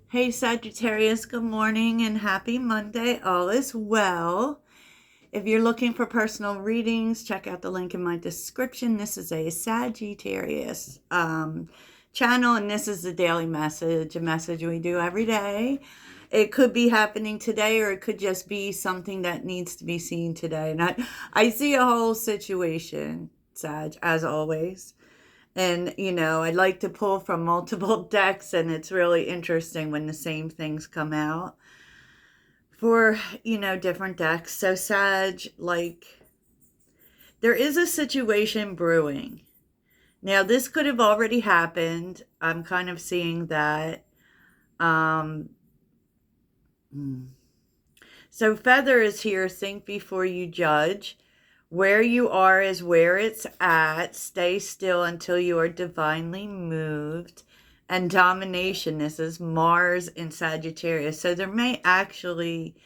Hey Sagittarius, good morning and happy Monday. All is well. If you're looking for personal readings, check out the link in my description. This is a Sagittarius channel, and this is the daily message, a message we do every day. It could be happening today, or it could just be something that needs to be seen today. And I see a whole situation, Sag, as always. And, I like to pull from multiple decks, and it's really interesting when the same things come out for, different decks. So, Sag, there is a situation brewing. Now, this could have already happened. I'm kind of seeing that. Um, so, Feather is here. Think before you judge. Where you are is where it's at. Stay still until you are divinely moved. And domination, this is Mars in Sagittarius. So there may actually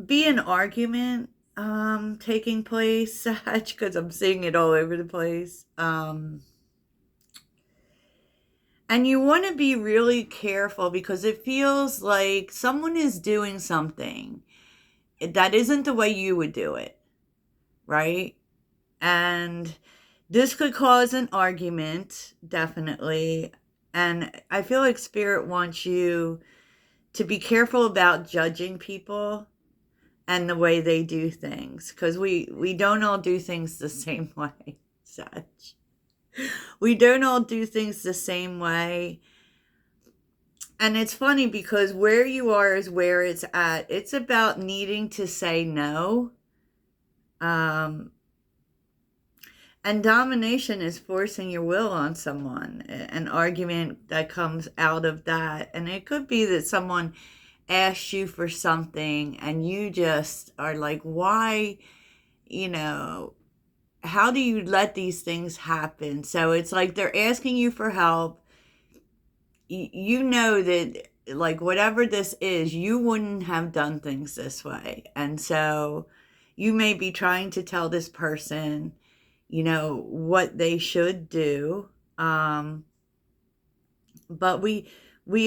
be an argument taking place, because I'm seeing it all over the place. And you want to be really careful because it feels like someone is doing something that isn't the way you would do it. Right? And this could cause an argument, definitely. And I feel like Spirit wants you to be careful about judging people and the way they do things. Because we don't all do things the same way, such. We don't all do things the same way. And it's funny because where you are is where it's at. It's about needing to say no. And domination is forcing your will on someone, an argument that comes out of that. And it could be that someone asks you for something and you just are like, why, how do you let these things happen? So it's like they're asking you for help. You know that, like, whatever this is, you wouldn't have done things this way. And so you may be trying to tell this person, what they should do. But we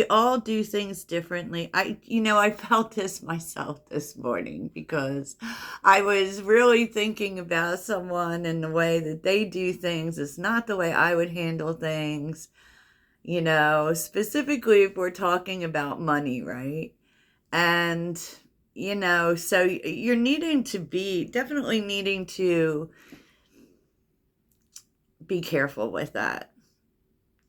all do things differently. I felt this myself this morning because I was really thinking about someone and the way that they do things is not the way I would handle things, specifically if we're talking about money, right? And, so you're definitely needing to be careful with that.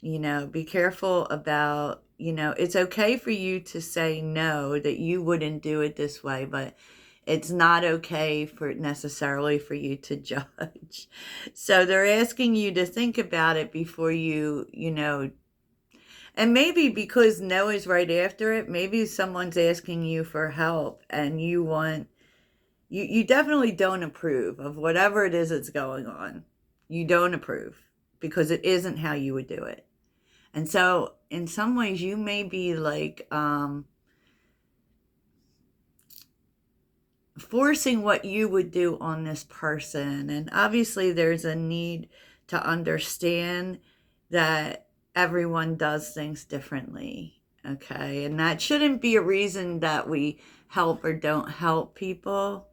Be careful about, it's okay for you to say no, that you wouldn't do it this way, but it's not okay necessarily for you to judge. So they're asking you to think about it before you and maybe because no is right after it, maybe someone's asking you for help and you definitely don't approve of whatever it is that's going on. You don't approve because it isn't how you would do it. And so in some ways you may be like forcing what you would do on this person. And obviously there's a need to understand that everyone does things differently. Okay. And that shouldn't be a reason that we help or don't help people.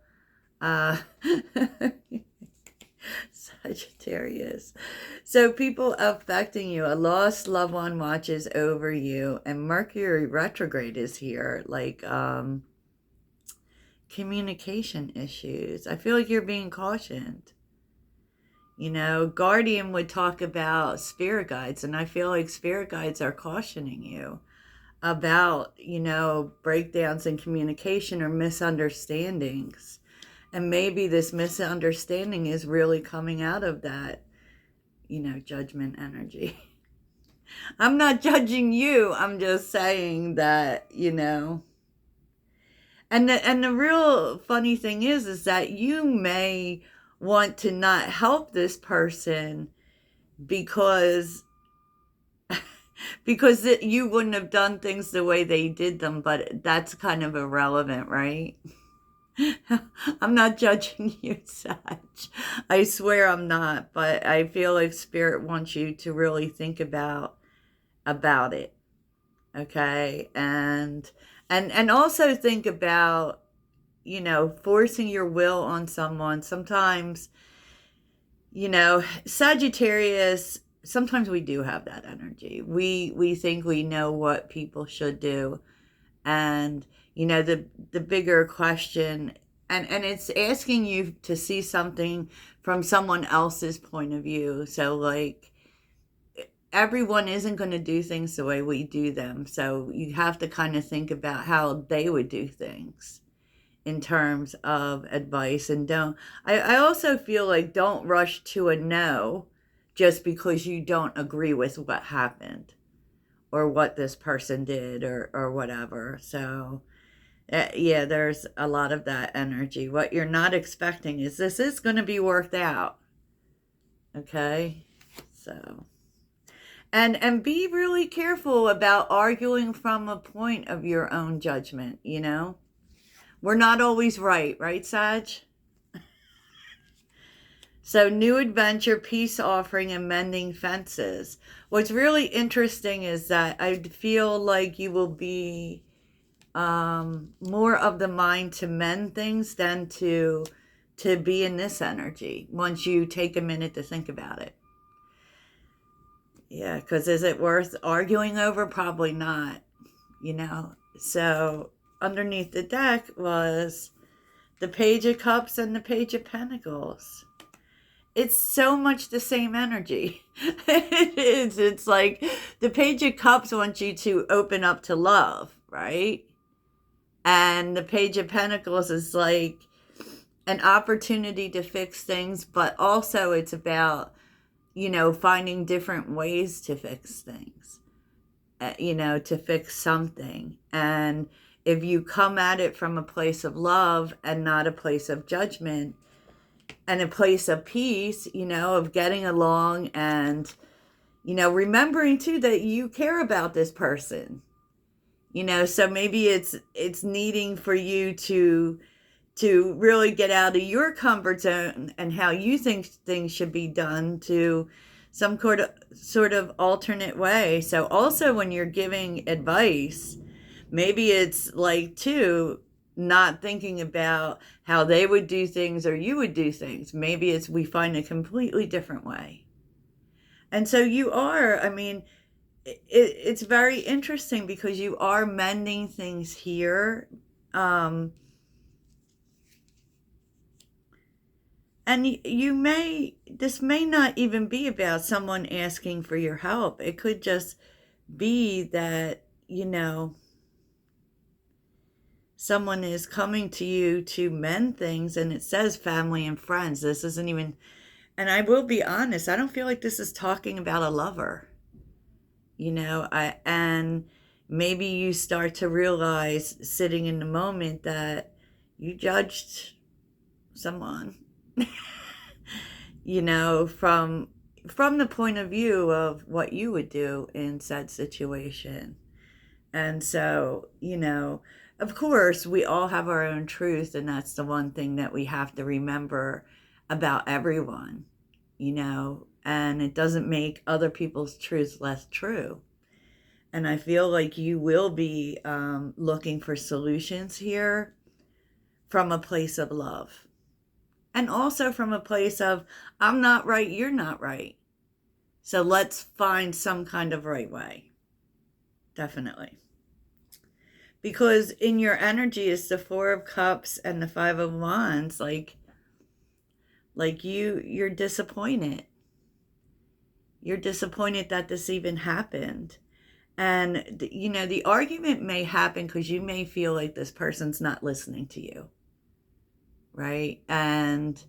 Sagittarius. So people affecting you, a lost loved one watches over you, and Mercury retrograde is here, like communication issues. I feel like you're being cautioned. Guardian would talk about spirit guides, and I feel like spirit guides are cautioning you about, breakdowns in communication or misunderstandings. And maybe this misunderstanding is really coming out of that, judgment energy. I'm not judging you. I'm just saying that, And the real funny thing is that you may want to not help this person because you wouldn't have done things the way they did them, but that's kind of irrelevant, right? I'm not judging you, Sag. I swear I'm not, but I feel like Spirit wants you to really think about it. Okay. And also think about, forcing your will on someone. Sometimes, Sagittarius, sometimes we do have that energy. We think we know what people should do. And, the bigger question, and it's asking you to see something from someone else's point of view. So, like, everyone isn't going to do things the way we do them. So you have to kind of think about how they would do things in terms of advice. And I also feel like don't rush to a no just because you don't agree with what happened or what this person did, or whatever. So yeah, there's a lot of that energy. What you're not expecting is this is going to be worked out. Okay. So, and be really careful about arguing from a point of your own judgment. We're not always right, Sag? So, new adventure, peace offering, and mending fences. What's really interesting is that I feel like you will be more of the mind to mend things than to be in this energy once you take a minute to think about it. Yeah, because is it worth arguing over? Probably not, So underneath the deck was the Page of Cups and the Page of Pentacles. It's so much the same energy. It is. It's like the Page of Cups wants you to open up to love, right? And the Page of Pentacles is like an opportunity to fix things, but also it's about, finding different ways to fix things, to fix something. And if you come at it from a place of love and not a place of judgment and a place of peace, of getting along and, remembering too that you care about this person, so maybe it's needing for you to really get out of your comfort zone and how you think things should be done to some sort of alternate way. So also when you're giving advice, maybe it's like too not thinking about how they would do things or you would do things. Maybe it's we find a completely different way. And so you are, I mean, it's very interesting because you are mending things here. And this may not even be about someone asking for your help. It could just be that, someone is coming to you to mend things, and it says family and friends. This isn't even, and I will be honest, I don't feel like this is talking about a lover. And maybe you start to realize sitting in the moment that you judged someone. From the point of view of what you would do in said situation. And so, of course, we all have our own truth, and that's the one thing that we have to remember about everyone, and it doesn't make other people's truths less true. And I feel like you will be looking for solutions here from a place of love. And also from a place of, I'm not right, you're not right. So let's find some kind of right way. Definitely. Because in your energy is the Four of Cups and the Five of Wands. Like you're disappointed. You're disappointed that this even happened. And, the argument may happen because you may feel like this person's not listening to you. Right? And,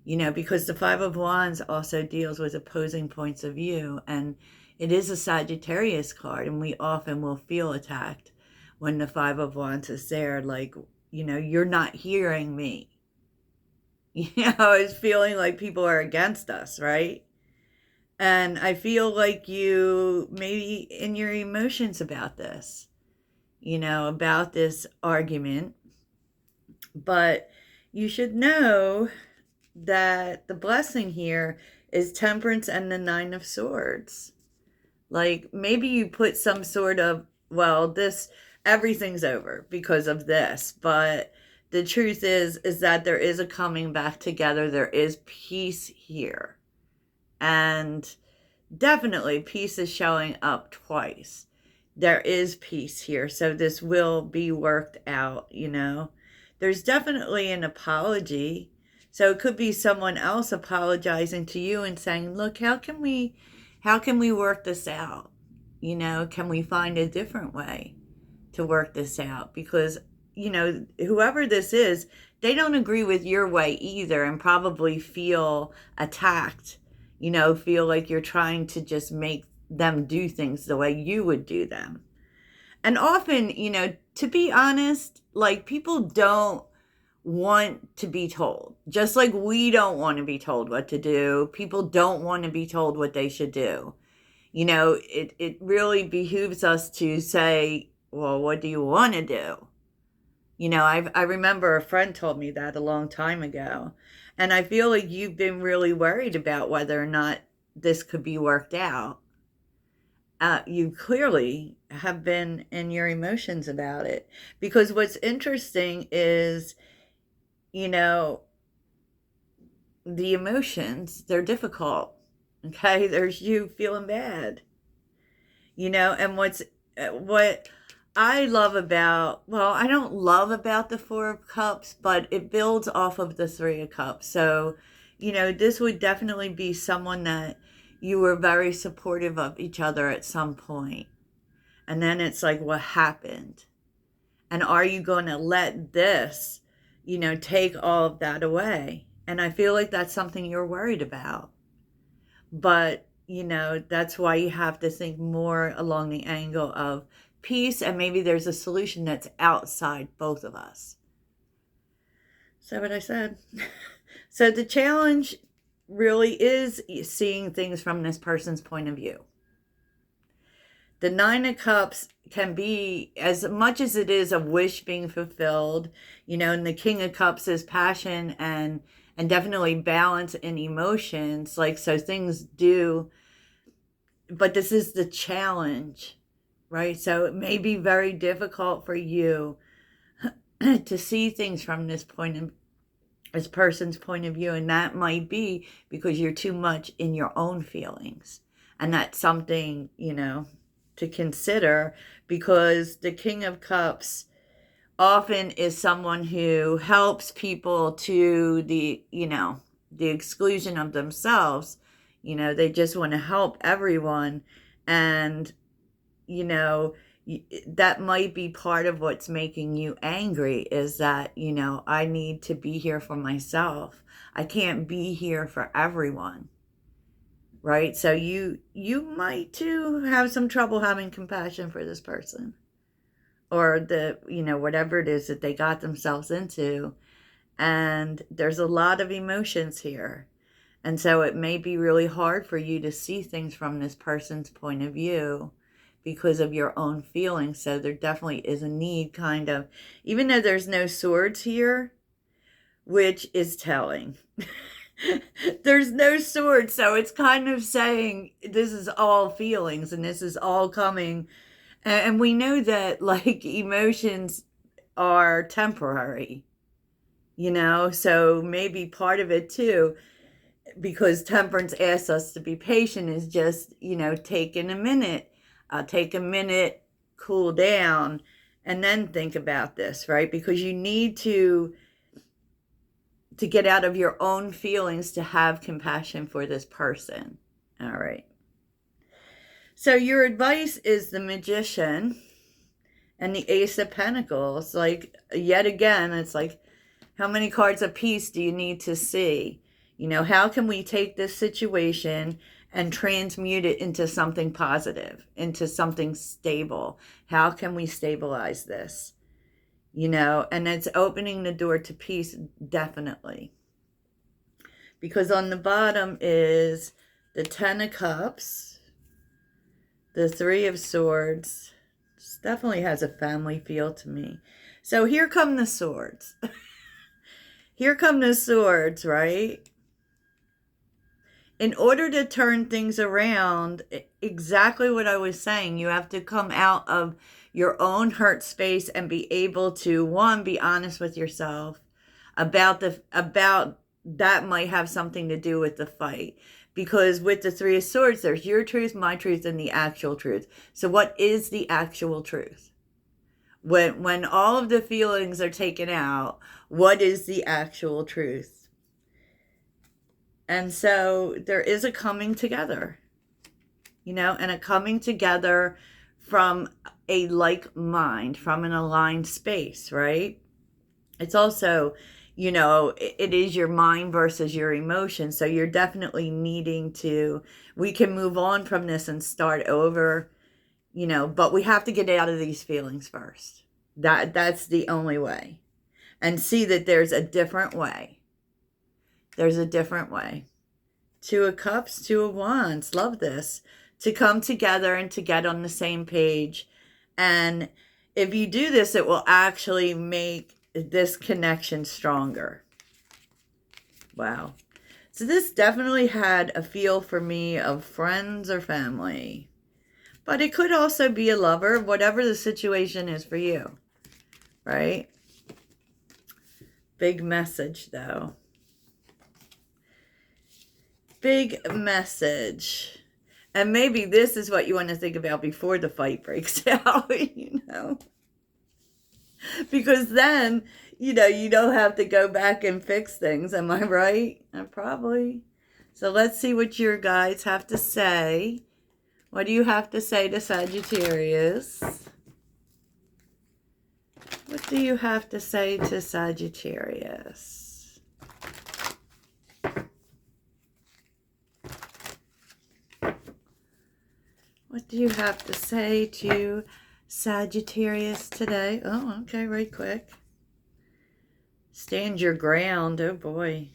because the Five of Wands also deals with opposing points of view. And it is a Sagittarius card. And we often will feel attacked when the Five of Wands is there. Like, you're not hearing me. It's feeling like people are against us, right? And I feel like you maybe in your emotions about this, about this argument. But you should know that the blessing here is Temperance and the Nine of Swords. Like maybe you put some sort of well, everything's over because of this. But the truth is that there is a coming back together. There is peace here. And definitely peace is showing up twice. There is peace here. So this will be worked out, There's definitely an apology. So it could be someone else apologizing to you and saying, "Look, how can we work this out? Can we find a different way to work this out?" Because, whoever this is, they don't agree with your way either and probably feel attacked, feel like you're trying to just make them do things the way you would do them. And often, to be honest, like, people don't want to be told. Just like we don't want to be told what to do, people don't want to be told what they should do. It really behooves us to say, "Well, what do you want to do?" I remember a friend told me that a long time ago. And I feel like you've been really worried about whether or not this could be worked out. You clearly have been in your emotions about it. Because what's interesting is, the emotions, they're difficult. Okay? There's you feeling bad. And what I love about, well, I don't love about the Four of Cups, but it builds off of the Three of Cups. So, this would definitely be someone that you were very supportive of each other at some point. And then it's like, what happened? And are you going to let this, take all of that away? And I feel like that's something you're worried about. But, that's why you have to think more along the angle of peace, and maybe there's a solution that's outside both of us. Is that what I said? So the challenge really is seeing things from this person's point of view. The Nine of Cups can be, as much as it is a wish being fulfilled, and the King of Cups is passion and definitely balance in emotions. Like, so things do, but this is the challenge, right? So it may be very difficult for you to see things from this person's point of view. And that might be because you're too much in your own feelings. And that's something, to consider, because the King of Cups often is someone who helps people to the exclusion of themselves. They just want to help everyone. And, that might be part of what's making you angry, is that, I need to be here for myself. I can't be here for everyone. Right? So you might too have some trouble having compassion for this person, or whatever it is that they got themselves into. And there's a lot of emotions here. And so it may be really hard for you to see things from this person's point of view because of your own feelings. So there definitely is a need, kind of, even though there's no swords here, which is telling. There's no sword, so it's kind of saying this is all feelings and this is all coming. And we know that, like, emotions are temporary, so maybe part of it too, because temperance asks us to be patient, is just, taking a minute. Take a minute, cool down, and then think about this, right? Because you need to get out of your own feelings to have compassion for this person. All right. So your advice is the Magician and the Ace of Pentacles. Like, yet again, it's like, how many cards of peace do you need to see? How can we take this situation and transmute it into something positive, into something stable? How can we stabilize this? And it's opening the door to peace, definitely. Because on the bottom is the Ten of Cups, the Three of Swords. This definitely has a family feel to me. So here come the swords. Here come the swords, right? in order to turn things around, exactly what I was saying, you have to come out of your own hurt space and be able to, one, be honest with yourself about that might have something to do with the fight. Because with the Three of Swords, there's your truth, my truth, and the actual truth. So what is the actual truth? When all of the feelings are taken out, what is the actual truth? And so there is a coming together, and a coming together from a like mind, from an aligned space, right? It's also, it is your mind versus your emotion. So you're definitely needing to, we can move on from this and start over, but we have to get out of these feelings first. That's the only way. And see that there's a different way. There's a different way. Two of Cups, Two of Wands. Love this. To come together and to get on the same page. And if you do this, it will actually make this connection stronger. Wow. So this definitely had a feel for me of friends or family. But it could also be a lover, whatever the situation is for you. Right? Big message, though. Big message. And maybe this is what you want to think about before the fight breaks out, Because then, you don't have to go back and fix things. Am I right? Probably. So let's see what your guys have to say. What do you have to say to Sagittarius? What do you have to say to Sagittarius? What do you have to say to Sagittarius today? Oh, okay, right quick. Stand your ground. Oh, boy.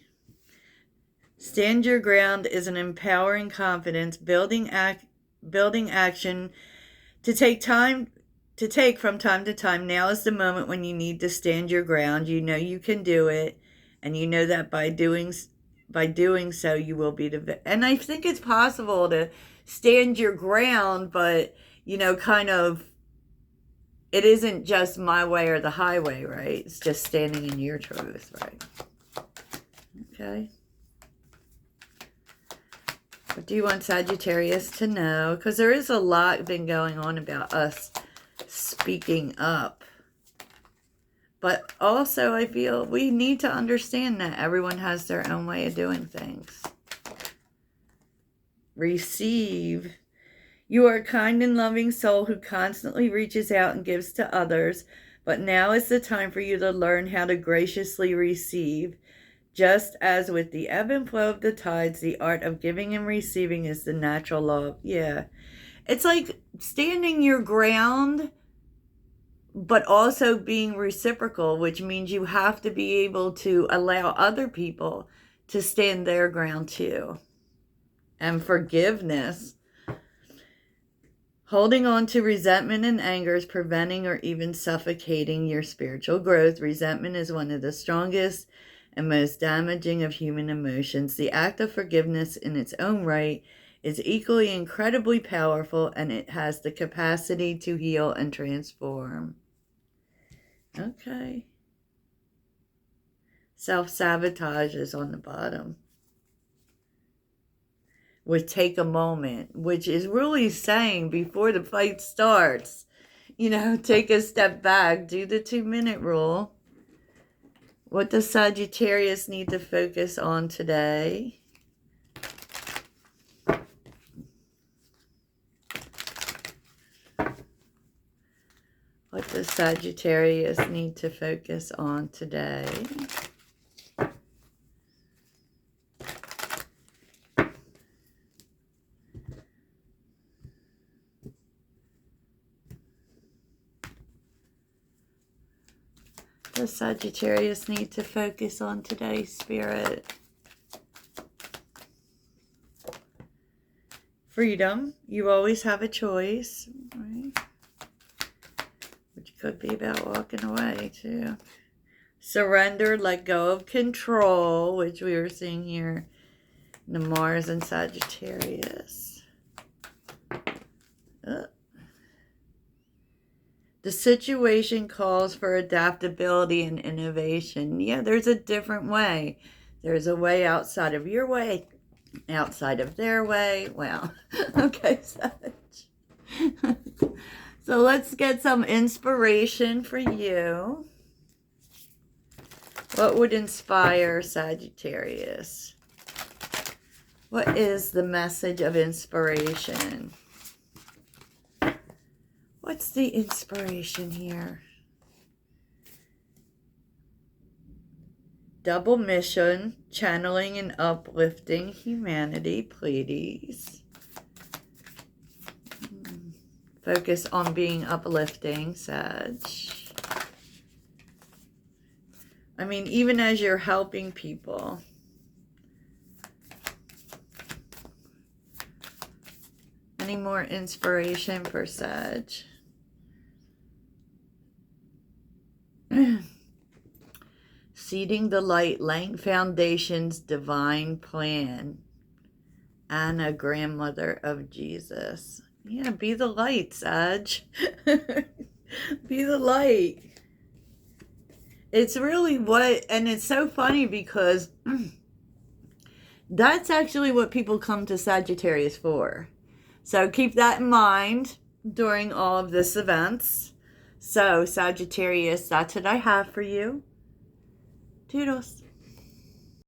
Stand your ground is an empowering confidence, building action to take from time to time. Now is the moment when you need to stand your ground. You know you can do it, and you know that by doing so, you will be and I think it's possible to stand your ground, but kind of, it isn't just my way or the highway, right? It's just standing in your truth, right? Okay. What do you want Sagittarius to know? Because there is a lot been going on about us speaking up. But also, I feel we need to understand that everyone has their own way of doing things. Receive. You are a kind and loving soul who constantly reaches out and gives to others, but now is the time for you to learn how to graciously receive. Just as with the ebb and flow of the tides, the art of giving and receiving is the natural law. Yeah. It's like standing your ground, but also being reciprocal, which means you have to be able to allow other people to stand their ground too. And forgiveness. Holding on to resentment and anger is preventing or even suffocating your spiritual growth. Resentment is one of the strongest and most damaging of human emotions. The act of forgiveness in its own right is equally incredibly powerful, and it has the capacity to heal and transform. Okay. Self-sabotage is on the bottom. With take a moment, which is really saying before the fight starts, take a step back, do the 2-minute rule. What does Sagittarius need to focus on today? What does Sagittarius need to focus on today? Does Sagittarius need to focus on today, Spirit? Freedom. You always have a choice, right? Which could be about walking away, too. Surrender, let go of control, which we were seeing here. The Mars and Sagittarius. The situation calls for adaptability and innovation. Yeah, there's a different way. There's a way outside of your way, outside of their way. Well, okay, Sag. So let's get some inspiration for you. What would inspire Sagittarius? What is the message of inspiration? What's the inspiration here? Double mission, channeling and uplifting humanity, please. Focus on being uplifting, Sag. I mean, even as you're helping people. Any more inspiration for Sag? Seeding the light, laying foundations, divine plan. Anna, grandmother of Jesus. Yeah, be the light, Sag. Be the light. It's really what, and it's so funny because that's actually what people come to Sagittarius for. So keep that in mind during all of this events. So Sagittarius, that's what I have for you. Toodles.